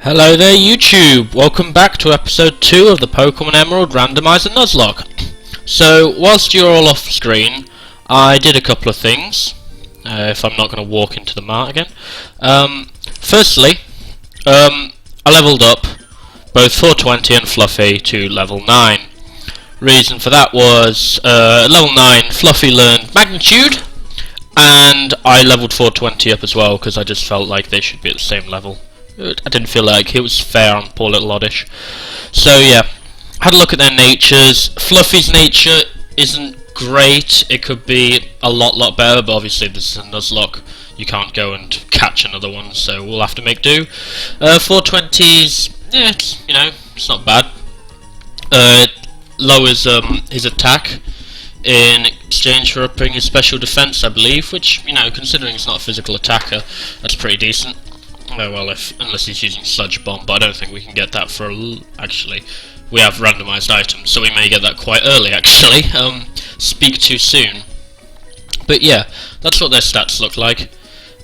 Hello there YouTube, welcome back to episode 2 of the Pokemon Emerald Randomiser Nuzlocke. So, whilst you're all off screen, I did a couple of things, if I'm not going to walk into the mart again. Firstly, I leveled up both 420 and Fluffy to level 9. Reason for that was, level 9, Fluffy learned Magnitude, and I leveled 420 up as well, because I just felt like they should be at the same level. I didn't feel like it was fair on poor little Oddish. So yeah, had a look at their natures. Fluffy's nature isn't great. It could be a lot better, but obviously this is a Nuzlocke. You can't go and catch another one, so we'll have to make do. 420's, yeah, it's not bad. Lowers his attack in exchange for upping his special defense, I believe, which, considering he's not a physical attacker, that's pretty decent. Oh well, unless he's using Sludge Bomb, but I don't think we can get that for actually. We have randomized items, so we may get that quite early, actually. Speak too soon. But yeah, that's what their stats look like.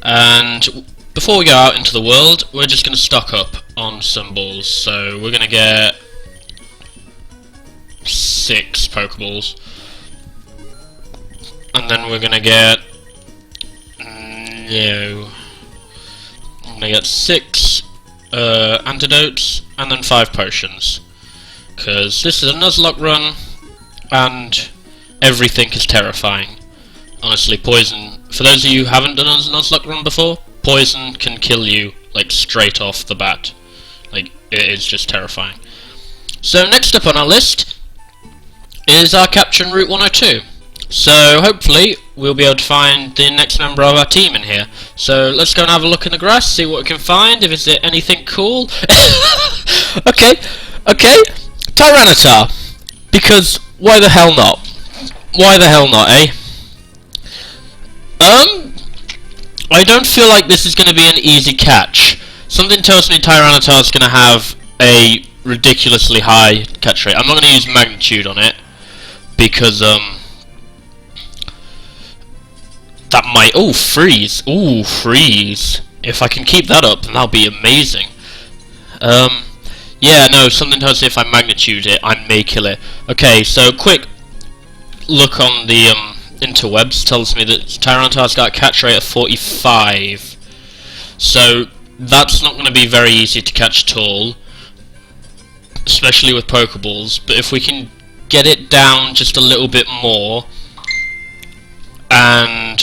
And before we go out into the world, we're just going to stock up on some balls. So we're going to get 6 Pokeballs. And then we're going to get... I'm gonna get 6 antidotes and then 5 potions, because this is a Nuzlocke run and everything is terrifying. Honestly, poison, for those of you who haven't done a Nuzlocke run before, poison can kill you like straight off the bat. Like, it is just terrifying. So next up on our list is our capture en route 102. So hopefully we'll be able to find the next member of our team in here. So let's go and have a look in the grass, see what we can find, if it's anything cool. okay, Tyranitar. Because why the hell not? Why the hell not, eh? I don't feel like this is going to be an easy catch. Something tells me Tyranitar is going to have a ridiculously high catch rate. I'm not going to use Magnitude on it, because, that might... Oh, freeze. Ooh, freeze. If I can keep that up, then that'll be amazing. Yeah, no, something tells me if I magnitude it, I may kill it. Okay, so quick look on the interwebs tells me that Tyranitar's got a catch rate of 45. So that's not going to be very easy to catch at all, especially with Pokeballs. But if we can get it down just a little bit more... And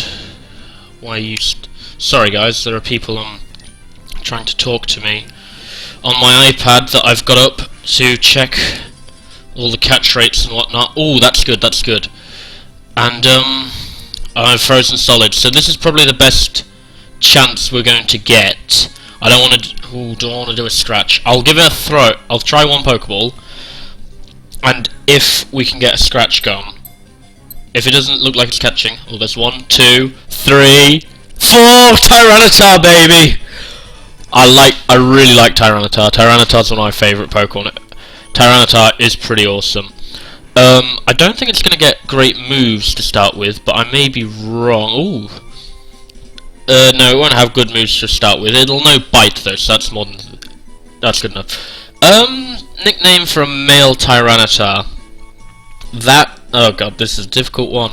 why you? Sorry, guys. There are people trying to talk to me on my iPad that I've got up to check all the catch rates and whatnot. Oh, that's good. That's good. And I've frozen solid. So this is probably the best chance we're going to get. I don't want to. Oh, don't want to do a scratch. I'll give it a throw. I'll try one Pokeball, and if we can get a scratch going. If it doesn't look like it's catching, oh, there's 1, 2, 3, 4! Tyranitar, baby! I really like Tyranitar. Tyranitar's one of my favourite Pokemon. Tyranitar is pretty awesome. I don't think it's going to get great moves to start with, but I may be wrong. Ooh. No, it won't have good moves to start with. It'll know Bite, though, so that's good enough. Nickname for a male Tyranitar. Oh god, this is a difficult one.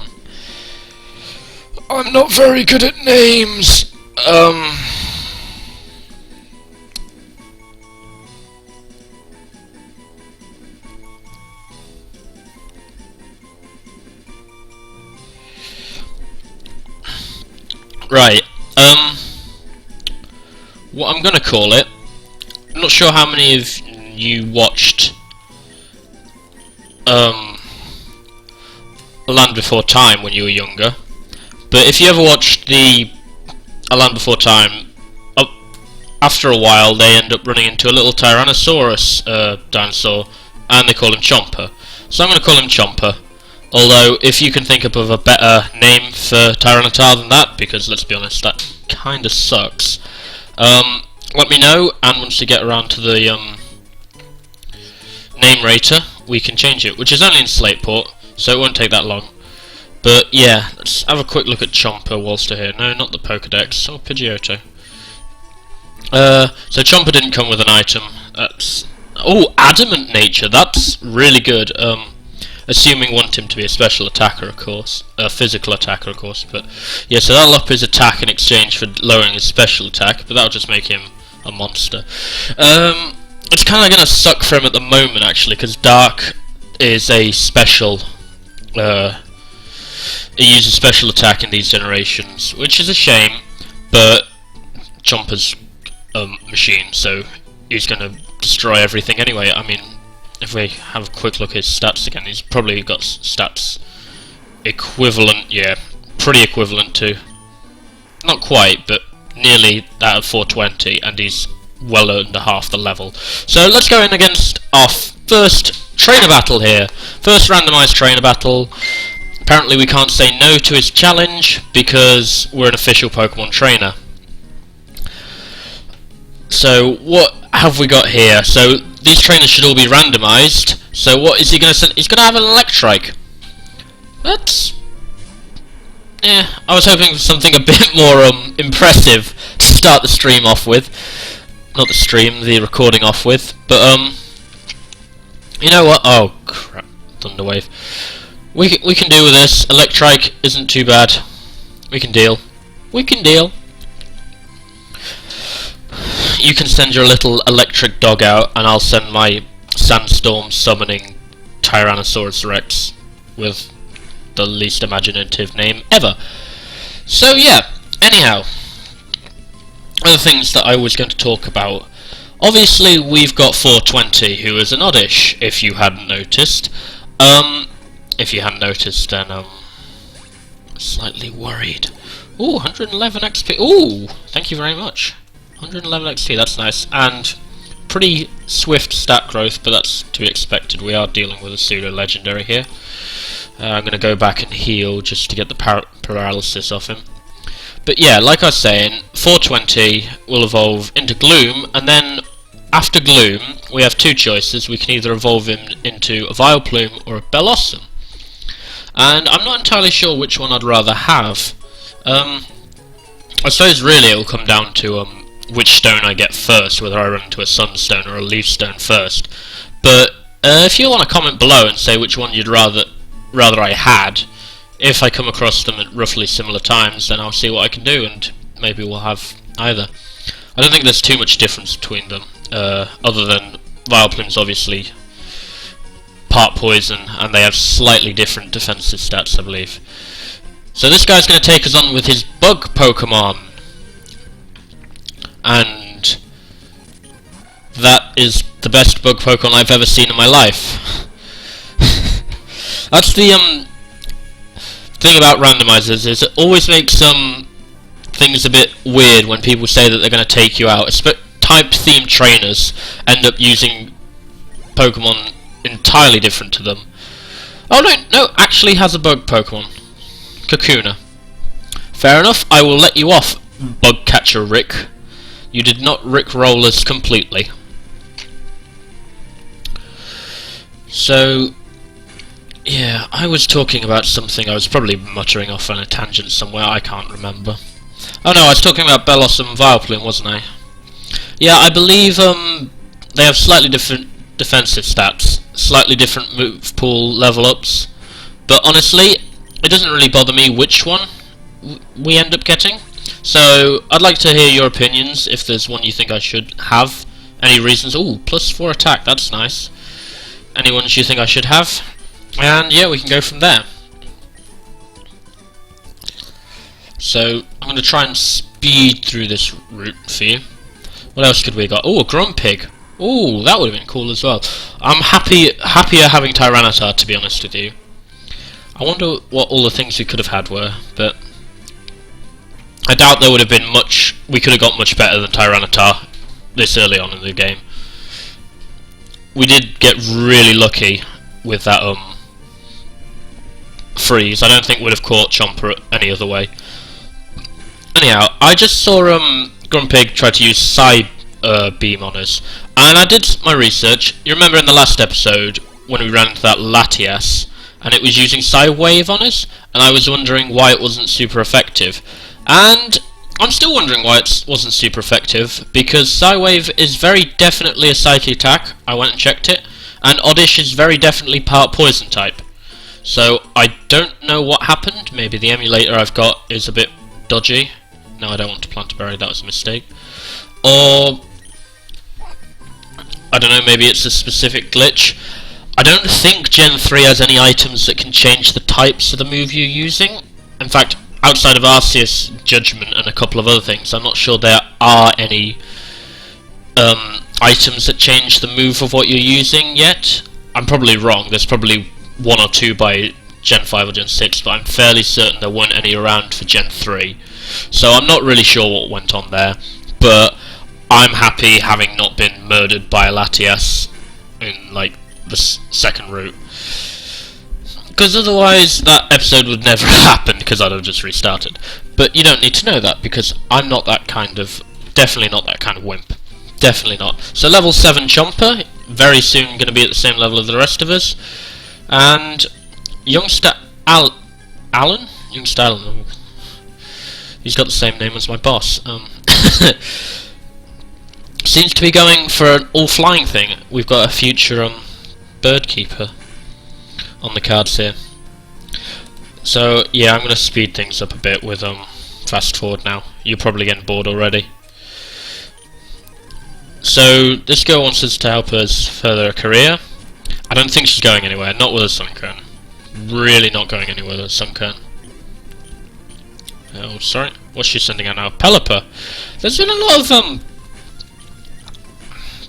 I'm not very good at names. Right. What I'm gonna call it. I'm not sure how many of you watched A Land Before Time when you were younger, but if you ever watched the A Land Before Time, after a while they end up running into a little Tyrannosaurus dinosaur, and they call him Chomper. So I'm going to call him Chomper, although if you can think up of a better name for Tyranitar than that, because let's be honest, that kinda sucks, let me know, and once we get around to the name rater, we can change it, which is only in Slateport, so it won't take that long. But yeah, let's have a quick look at Chomper whilst we're here. No, not the Pokedex, or Pidgeotto. So Chomper didn't come with an item. That's... Oh, Adamant Nature, that's really good. Assuming we want him to be a special attacker, of course. A physical attacker, of course. But yeah, so that'll up his attack in exchange for lowering his special attack, but that'll just make him a monster. It's kind of going to suck for him at the moment, actually, because Dark is a special... it uses special attack in these generations, which is a shame, but Chomper's a machine, so he's going to destroy everything anyway. I mean, if we have a quick look at his stats again, he's probably got stats equivalent, yeah, pretty equivalent to, not quite, but nearly that of 420, and he's well under half the level. So let's go in against our first trainer battle here. First randomised trainer battle. Apparently we can't say no to his challenge because we're an official Pokemon trainer. So what have we got here? So these trainers should all be randomised. So what is he going to send? He's going to have an Electrike. That's... yeah, I was hoping for something a bit more impressive to start the stream off with. Not the stream, the recording off with. But you know what? Oh crap, Thunderwave. We can deal with this. Electrike isn't too bad. We can deal. We can deal. You can send your little electric dog out, and I'll send my Sandstorm summoning Tyrannosaurus Rex with the least imaginative name ever. So yeah, anyhow, other things that I was going to talk about. Obviously, we've got 420, who is an oddish, if you hadn't noticed. If you hadn't noticed, then slightly worried. Ooh, 111 XP. Ooh, thank you very much. 111 XP, that's nice. And pretty swift stat growth, but that's to be expected. We are dealing with a pseudo-legendary here. I'm going to go back and heal just to get the paralysis off him. But yeah, like I was saying, 420 will evolve into Gloom, and then after Gloom, we have two choices. We can either evolve him into a Vileplume or a Bellossom. And I'm not entirely sure which one I'd rather have. I suppose really it will come down to which stone I get first, whether I run into a Sunstone or a Leaf Stone first. But if you want to comment below and say which one you'd rather I had, if I come across them at roughly similar times, then I'll see what I can do, and maybe we'll have either. I don't think there's too much difference between them, other than Vileplume's obviously part poison, and they have slightly different defensive stats, I believe. So this guy's going to take us on with his bug Pokemon, and that is the best bug Pokemon I've ever seen in my life. That's the thing about randomizers, is it always makes things a bit weird when people say that they're going to take you out. Type-themed trainers end up using Pokemon entirely different to them. Oh no, actually has a bug Pokemon. Kakuna. Fair enough, I will let you off, Bug Catcher Rick. You did not rickroll us completely. So, yeah, I was talking about something. I was probably muttering off on a tangent somewhere, I can't remember. Oh no, I was talking about Bellossom and Vileplume, wasn't I? Yeah, I believe they have slightly different defensive stats, slightly different move pool level ups, but honestly, it doesn't really bother me which one we end up getting. So, I'd like to hear your opinions, if there's one you think I should have. Any reasons? Ooh, +4 attack, that's nice. Any ones you think I should have? And yeah, we can go from there. So, I'm going to try and speed through this route for you. What else could we got? Oh, a Grumpig. Oh, that would have been cool as well. I'm happier having Tyranitar, to be honest with you. I wonder what all the things we could have had were, but I doubt there would have been much. We could have got much better than Tyranitar this early on in the game. We did get really lucky with that freeze. I don't think we'd have caught Chomper any other way. Anyhow, I just saw Grumpig try to use Psy Beam on us, and I did my research. You remember in the last episode when we ran into that Latias, and it was using Psy Wave on us, and I was wondering why it wasn't super effective. And I'm still wondering why it wasn't super effective, because Psywave is very definitely a psychic attack, I went and checked it, and Oddish is very definitely part poison type. So I don't know what happened. Maybe the emulator I've got is a bit dodgy. No, I don't want to plant a berry, that was a mistake. Or I don't know, maybe it's a specific glitch. I don't think Gen 3 has any items that can change the types of the move you're using. In fact, outside of Arceus Judgment and a couple of other things, I'm not sure there are any items that change the move of what you're using yet. I'm probably wrong, there's probably one or two by Gen 5 or Gen 6, but I'm fairly certain there weren't any around for Gen 3. So I'm not really sure what went on there, but I'm happy having not been murdered by a Latias in, like, the second route. Because otherwise that episode would never have happened, because I'd have just restarted. But you don't need to know that, because I'm not that kind of... definitely not that kind of wimp. Definitely not. So level 7 Chomper, very soon going to be at the same level as the rest of us. And Youngster Alan? Youngster Alan. He's got the same name as my boss. Seems to be going for an all-flying thing. We've got a future bird keeper on the cards here. So yeah, I'm going to speed things up a bit with fast forward now. You're probably getting bored already. So this girl wants us to help us further her career. I don't think she's going anywhere, not with a Sunkern. Really not going anywhere with a Sunkern. Oh, sorry. What's she sending out now? Pelipper. There's been a lot of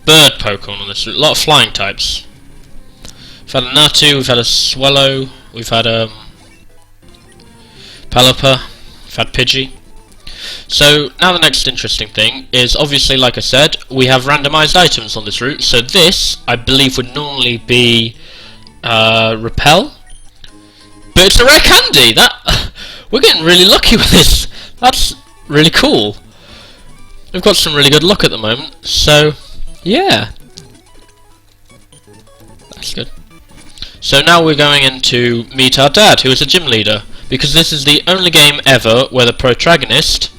bird Pokemon on this route, a lot of flying types. We've had a Natu, we've had a Swallow, we've had Pelipper, we've had Pidgey. So now the next interesting thing is, obviously, like I said, we have randomized items on this route. So this, I believe, would normally be Repel, but it's a rare candy. That we're getting really lucky with this. That's really cool. We've got some really good luck at the moment. So yeah, that's good. So now we're going in to meet our dad, who is a gym leader, because this is the only game ever where the protagonist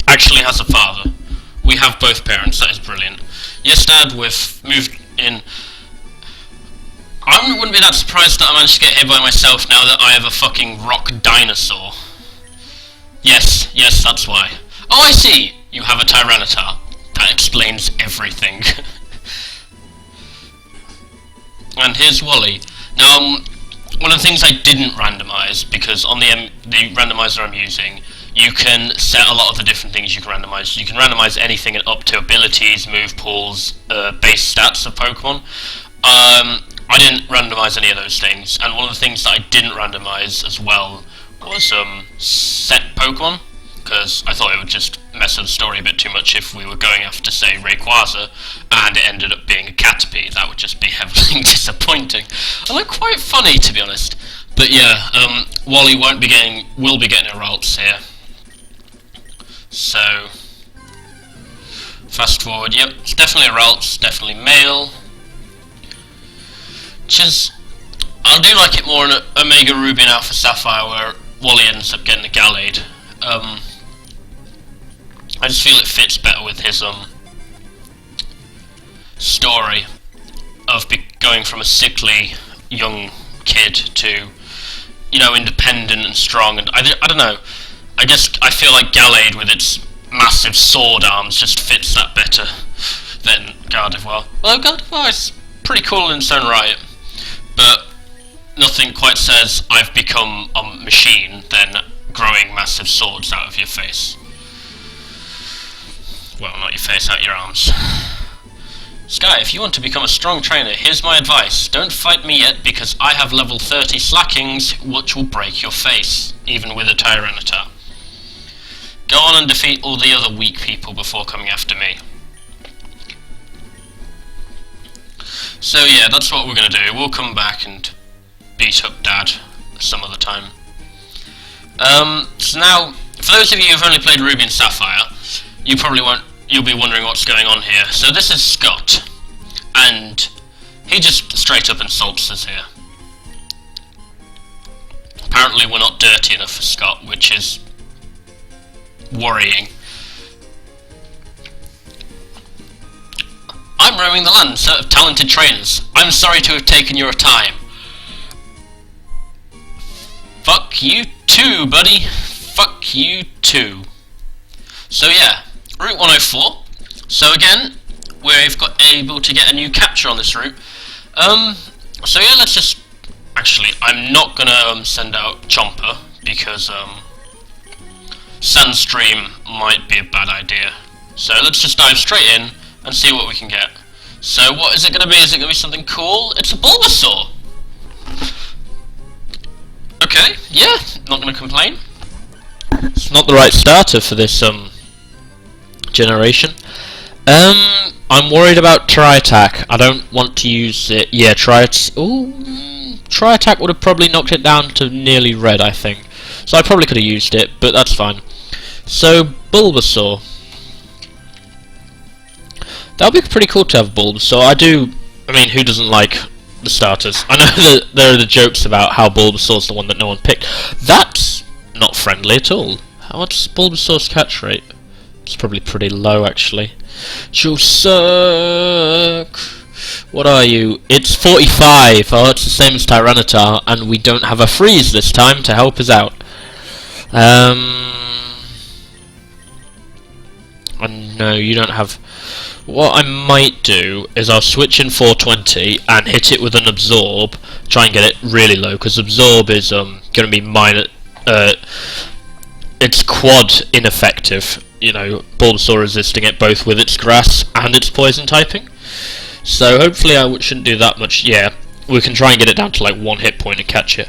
actually has a father. We have both parents, that is brilliant. Yes, Dad, we've moved in. I wouldn't be that surprised that I managed to get here by myself now that I have a fucking rock dinosaur. Yes, that's why. Oh, I see! You have a Tyranitar. That explains everything. And here's Wally. Now, one of the things I didn't randomise, because on the randomizer I'm using, you can set a lot of the different things you can randomise. You can randomise anything up to abilities, move pools, base stats of Pokemon. I didn't randomise any of those things, and one of the things that I didn't randomise as well was set Pokemon, because I thought it would just mess with the story a bit too much if we were going after, say, Rayquaza, and it ended up being a Caterpie. That would just be heavily disappointing. And they're quite funny, to be honest. But yeah, Wally will be getting a Ralts here. So, fast forward, yep, it's definitely a Ralts, definitely male. Which is, I do like it more in Omega Ruby and Alpha Sapphire, where Wally ends up getting a Gallade. I just feel it fits better with his story of going from a sickly young kid to, you know, independent and strong. And I don't know. I feel like Gallade with its massive sword arms just fits that better than Gardevoir. Well, Gardevoir is pretty cool in its own right, but nothing quite says I've become a machine than growing massive swords out of your face. Well, not your face, out your arms. Sky, if you want to become a strong trainer, here's my advice. Don't fight me yet, because I have level 30 Slackings, which will break your face, even with a Tyranitar. Go on and defeat all the other weak people before coming after me. So yeah, that's what we're going to do. We'll come back and beat up Dad some other time. So now, for those of you who've only played Ruby and Sapphire, you'll be wondering what's going on here. So this is Scott, and he just straight up insults us here. Apparently we're not dirty enough for Scott, which is worrying. I'm roaming the land in search of talented trainers. I'm sorry to have taken your time. Fuck you too, buddy. Fuck you too. So yeah, Route 104. So again, we've got able to get a new capture on this route. So yeah, let's just... Actually, I'm not gonna send out Chomper, because Sandstream might be a bad idea. So let's just dive straight in and see what we can get. So what is it gonna be? Is it gonna be something cool? It's a Bulbasaur! Okay, yeah, not gonna complain. It's not the right starter for this generation. I'm worried about Tri-Attack. I don't want to use it. Yeah, Tri-Attack would have probably knocked it down to nearly red, I think. So I probably could have used it, but that's fine. So, Bulbasaur. That would be pretty cool to have Bulbasaur. I mean, who doesn't like the starters? I know that there are the jokes about how Bulbasaur's the one that no one picked. That's not friendly at all. What's Bulbasaur's catch rate? It's probably pretty low, actually. You suck! What are you? It's 45! Oh, it's the same as Tyranitar, and we don't have a freeze this time to help us out. No, you don't have... What I might do is I'll switch in 420 and hit it with an Absorb, try and get it really low, because Absorb is going to be minor... it's quad ineffective. You know, Bulbasaur resisting it both with its grass and its poison typing. So hopefully I shouldn't do that much. Yeah, we can try and get it down to like 1 hit point and catch it.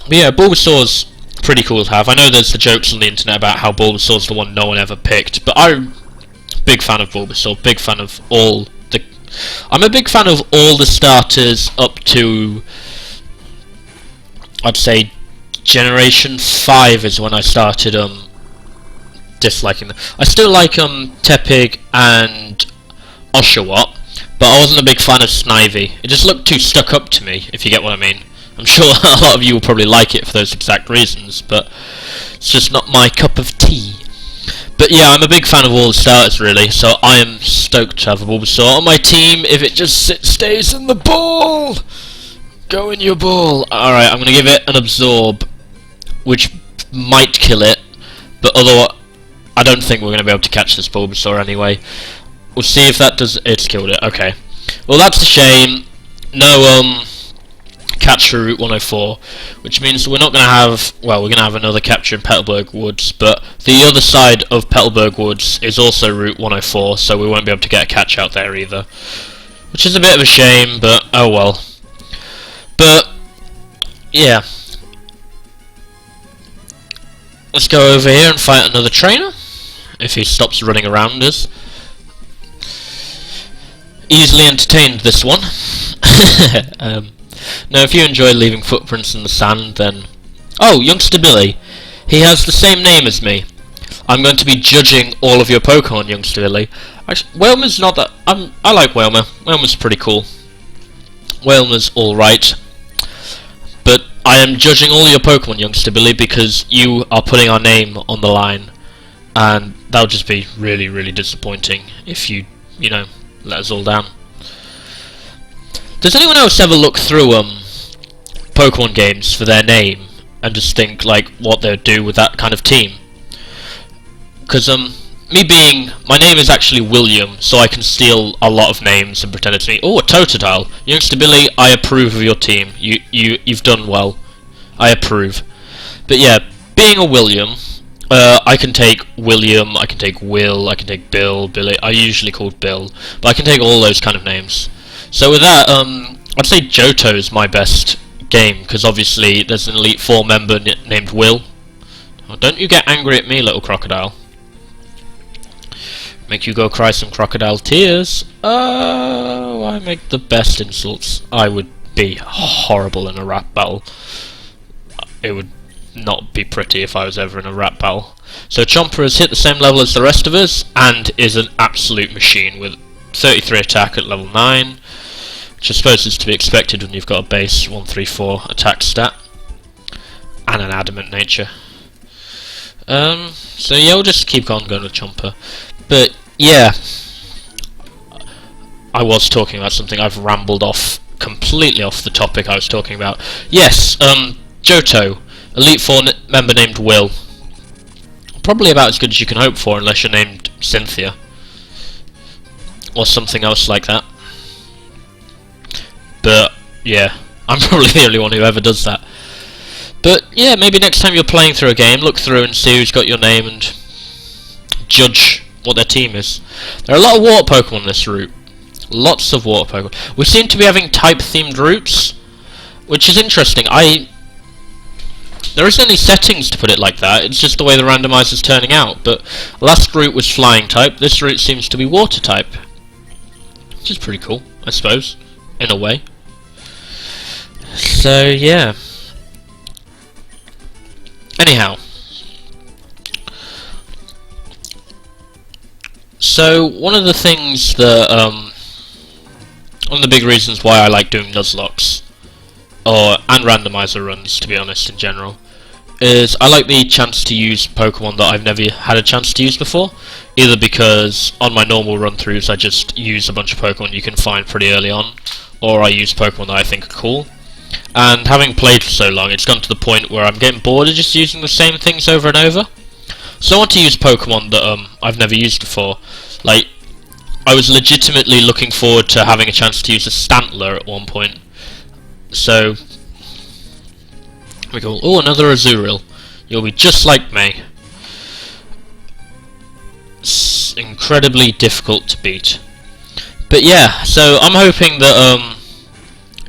But yeah, Bulbasaur's pretty cool to have. I know there's the jokes on the internet about how Bulbasaur's the one no one ever picked, but I'm a big fan of Bulbasaur. Big fan of all the... I'm a big fan of all the starters up to... I'd say Generation 5 is when I started disliking them. I still like Tepig and Oshawott, but I wasn't a big fan of Snivy. It just looked too stuck up to me, if you get what I mean. I'm sure a lot of you will probably like it for those exact reasons, but it's just not my cup of tea. But yeah, I'm a big fan of all the starters, really, so I am stoked to have a Bulbasaur on my team if it just stays in the ball! Go in your ball! Alright, I'm going to give it an Absorb, which might kill it, but otherwise, I don't think we're going to be able to catch this Bulbasaur anyway. We'll see if that does... It's killed it, okay. Well, that's a shame. No, capture Route 104, which means we're not going to have... Well, we're going to have another capture in Petalburg Woods, but the other side of Petalburg Woods is also Route 104, so we won't be able to get a catch out there either. Which is a bit of a shame, but oh well. But, yeah. Let's go over here and fight another trainer, if he stops running around us. Easily entertained, this one. Now, if you enjoy leaving footprints in the sand, then... Oh, Youngster Billy. He has the same name as me. I'm going to be judging all of your Pokemon, Youngster Billy. Actually, Whalmer's not that... I like Whalmer. Whalmer's pretty cool. Whalmer's alright. But I am judging all your Pokemon, Youngster Billy, because you are putting our name on the line. And that would just be really, really disappointing if you know, let us all down. Does anyone else ever look through Pokemon games for their name and just think like what they'd do with that kind of team? Because my name is actually William, so I can steal a lot of names and pretend it's me. Oh, a Totodile. Youngster Billy, I approve of your team. You've done well. I approve. But yeah, being a William, I can take William, I can take Will, I can take Bill, Billy. I usually called Bill, but I can take all those kind of names. So with that, I'd say Johto is my best game, because obviously there's an Elite Four member named Will. Oh, don't you get angry at me, little crocodile. Make you go cry some crocodile tears. Oh, I make the best insults. I would be horrible in a rap battle. It would not be pretty if I was ever in a rap battle. So Chomper has hit the same level as the rest of us, and is an absolute machine with 33 attack at level 9, which I suppose is to be expected when you've got a base 134 attack stat, and an adamant nature. So yeah, we'll just keep on going with Chomper. But yeah, I was talking about something. I've rambled off completely off the topic I was talking about. Yes, Johto, Elite Four member named Will. Probably about as good as you can hope for, unless you're named Cynthia or something else like that. But yeah, I'm probably the only one who ever does that. But yeah, maybe next time you're playing through a game, look through and see who's got your name and judge what their team is. There are a lot of water Pokemon in this route. Lots of water Pokemon. We seem to be having type-themed routes, which is interesting. There isn't any settings to put it like that, it's just the way the randomizer's turning out. But last route was flying type, this route seems to be water type. Which is pretty cool, I suppose, in a way. So, yeah. Anyhow. So, one of the things that, one of the big reasons why I like doing Nuzlocks, and randomizer runs, to be honest, in general, is I like the chance to use Pokemon that I've never had a chance to use before, either because on my normal run-throughs I just use a bunch of Pokemon you can find pretty early on, or I use Pokemon that I think are cool. And having played for so long, it's gone to the point where I'm getting bored of just using the same things over and over. So I want to use Pokemon that I've never used before. Like, I was legitimately looking forward to having a chance to use a Stantler at one point. So we go, oh, another Azurill. You'll be just like me. It's incredibly difficult to beat. But yeah, so I'm hoping that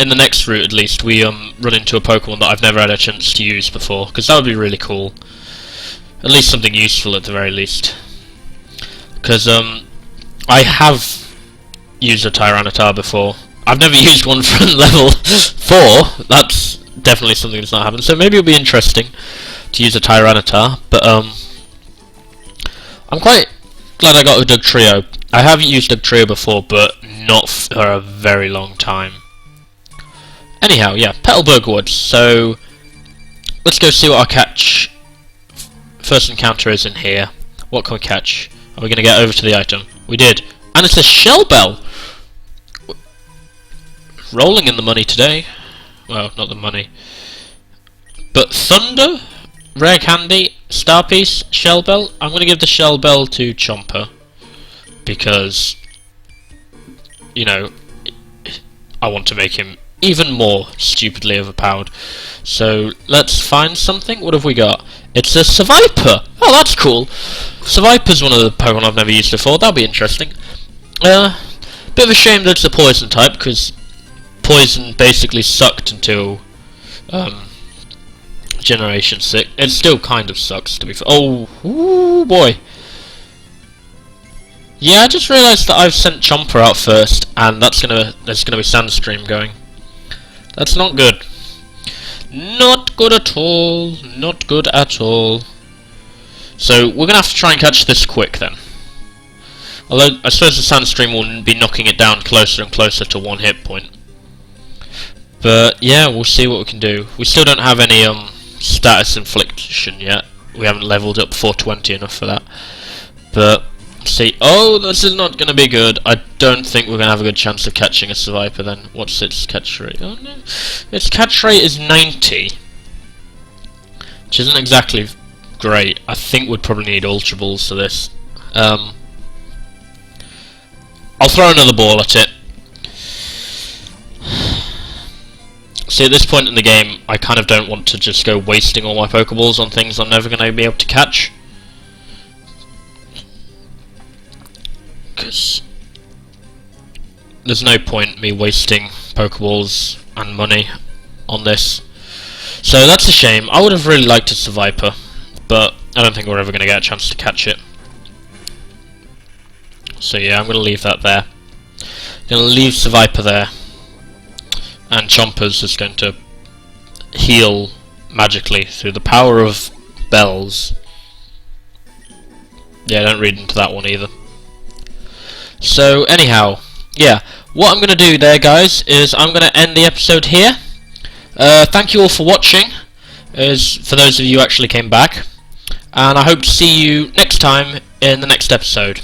in the next route at least we run into a Pokemon that I've never had a chance to use before, because that would be really cool. At least something useful at the very least. Because I have used a Tyranitar before. I've never used one from level 4. That's definitely something that's not happened. So maybe it'll be interesting to use a Tyranitar. But I'm quite glad I got a Dugtrio. I have used Dugtrio before, but not for a very long time. Anyhow, yeah, Petalburg Woods. So let's go see what our first encounter is in here. What can we catch? Are we going to get over to the item? We did. And it's a Shell Bell! Rolling in the money today. Well, not the money. But Thunder, Rare Candy, Star Piece, Shell Bell. I'm going to give the Shell Bell to Chomper. Because, you know, I want to make him even more stupidly overpowered. So, let's find something. What have we got? It's a Seviper! Oh, that's cool! Seviper's one of the Pokemon I've never used before. That'll be interesting. Bit of a shame that it's a Poison type, because Poison basically sucked until Generation 6. It still kind of sucks, to be fair. Oh, ooh, boy. Yeah, I just realised that I've sent Chomper out first, and there's gonna be Sandstream going. That's not good. Not good at all. Not good at all. So we're gonna have to try and catch this quick then. Although I suppose the Sandstream will be knocking it down closer and closer to 1 hit point. But yeah, we'll see what we can do. We still don't have any status infliction yet. We haven't leveled up 420 enough for that. But see, oh, this is not going to be good. I don't think we're going to have a good chance of catching a Seviper then. What's its catch rate? Oh no, its catch rate is 90, which isn't exactly great. I think we'd probably need Ultra Balls for this. I'll throw another ball at it. See, at this point in the game, I kind of don't want to just go wasting all my Pokeballs on things I'm never going to be able to catch. Because there's no point me wasting Pokeballs and money on this. So that's a shame. I would have really liked a Seviper, but I don't think we're ever going to get a chance to catch it. So yeah, I'm going to leave that there. Going to leave Seviper there. And Chomper's is going to heal magically through the power of bells. Yeah, don't read into that one either. So anyhow, yeah, what I'm going to do there, guys, is I'm going to end the episode here. Thank you all for watching, for those of you who actually came back. and I hope to see you next time in the next episode.